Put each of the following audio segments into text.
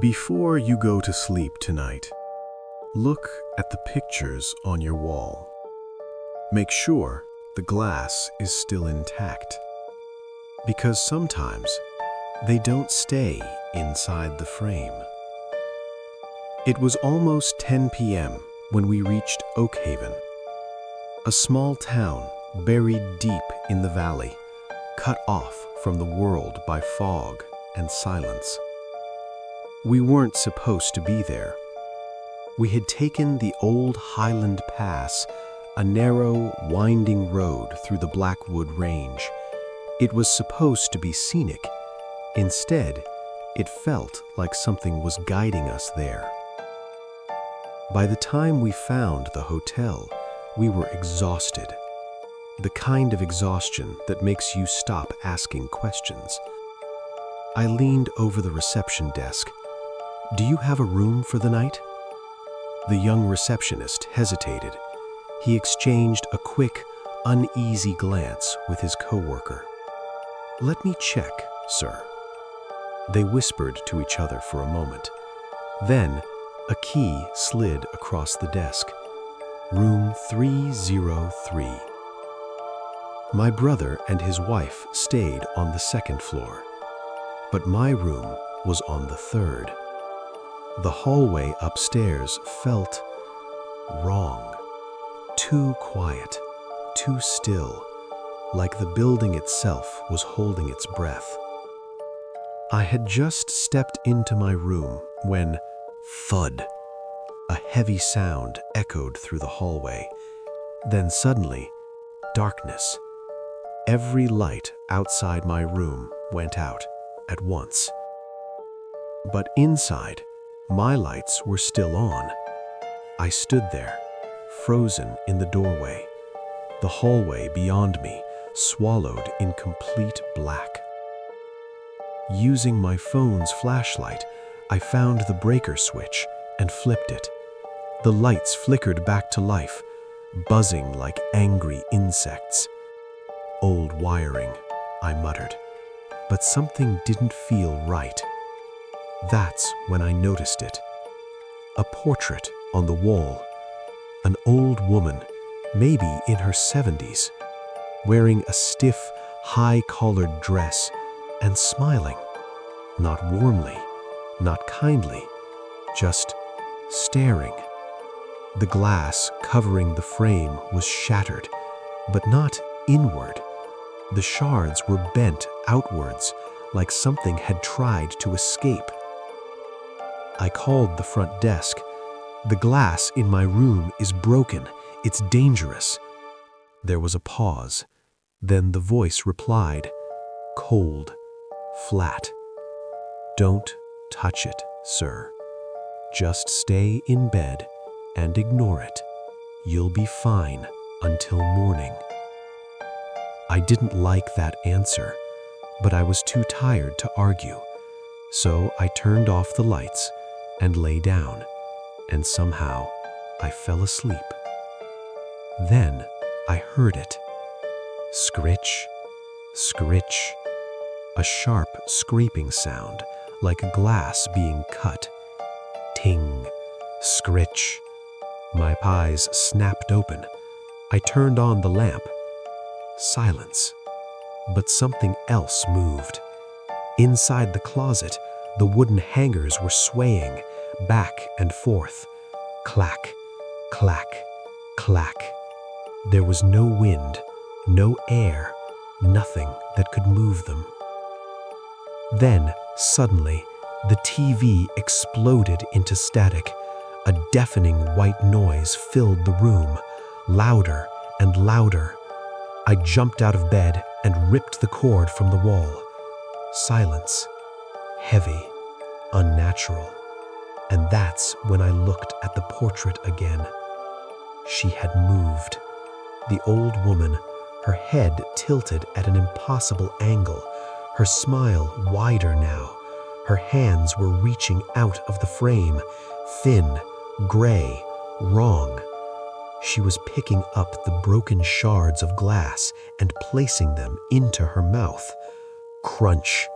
Before you go to sleep tonight, look at the pictures on your wall. Make sure the glass is still intact, because sometimes they don't stay inside the frame. It was almost 10 p.m. when we reached Oak Haven, a small town buried deep in the valley, cut off from the world by fog and silence. We weren't supposed to be there. We had taken the old Highland Pass, a narrow, winding road through the Blackwood Range. It was supposed to be scenic. Instead, it felt like something was guiding us there. By the time we found the hotel, we were exhausted. The kind of exhaustion that makes you stop asking questions. I leaned over the reception desk. "Do you have a room for the night?" The young receptionist hesitated. He exchanged a quick, uneasy glance with his coworker. "Let me check, sir." They whispered to each other for a moment. Then, a key slid across the desk. Room 303. My brother and his wife stayed on the second floor, but my room was on the third. The hallway upstairs felt wrong. Too quiet, too still, like the building itself was holding its breath. I had just stepped into my room when, thud, a heavy sound echoed through the hallway. Then suddenly, darkness. Every light outside my room went out at once. But inside, my lights were still on. I stood there, frozen in the doorway, the hallway beyond me swallowed in complete black. Using my phone's flashlight, I found the breaker switch and flipped it. The lights flickered back to life, buzzing like angry insects. "Old wiring," I muttered, but something didn't feel right. That's when I noticed it. A portrait on the wall. An old woman, maybe in her 70s, wearing a stiff, high-collared dress and smiling. Not warmly, not kindly, just staring. The glass covering the frame was shattered, but not inward. The shards were bent outwards, like something had tried to escape. I called the front desk. "The glass in my room is broken. It's dangerous." There was a pause. Then the voice replied, cold, flat. "Don't touch it, sir. Just stay in bed and ignore it. You'll be fine until morning." I didn't like that answer, but I was too tired to argue. So I turned off the lights and lay down, and somehow I fell asleep. Then I heard it. Scritch, scritch, a sharp scraping sound like glass being cut. Ting, scritch. My eyes snapped open. I turned on the lamp. Silence. But something else moved. Inside the closet, the wooden hangers were swaying back and forth. Clack, clack, clack. There was no wind, no air, nothing that could move them. Then, suddenly, the TV exploded into static. A deafening white noise filled the room, louder and louder. I jumped out of bed and ripped the cord from the wall. Silence. Heavy, unnatural. And that's when I looked at the portrait again. She had moved. The old woman, her head tilted at an impossible angle, her smile wider now. Her hands were reaching out of the frame, thin, gray, wrong. She was picking up the broken shards of glass and placing them into her mouth. Crunch,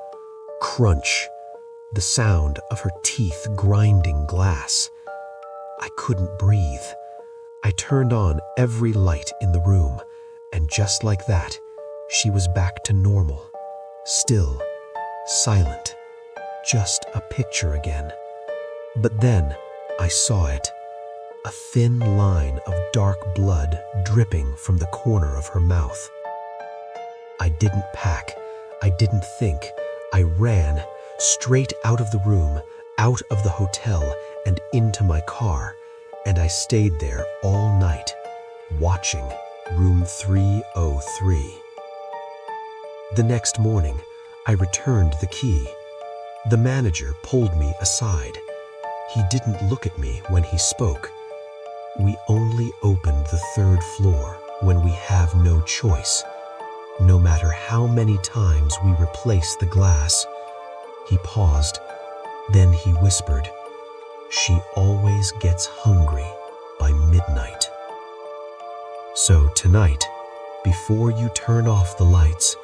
crunch. the sound of her teeth grinding glass. I couldn't breathe. I turned on every light in the room, and just like that, she was back to normal. Still, silent, just a picture again. But then I saw it, a thin line of dark blood dripping from the corner of her mouth. I didn't pack, I didn't think. I ran straight out of the room, out of the hotel, and into my car, and I stayed there all night, watching room 303. The next morning, I returned the key. The manager pulled me aside. He didn't look at me when he spoke. We only opened the third floor when we have no choice. No matter how many times we replace the glass. He paused, then he whispered, "She always gets hungry by midnight." So tonight, before you turn off the lights,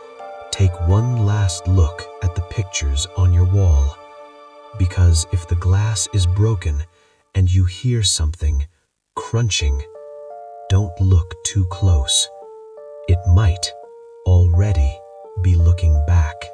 take one last look at the pictures on your wall. Because if the glass is broken and you hear something crunching, don't look too close. It might already be looking back.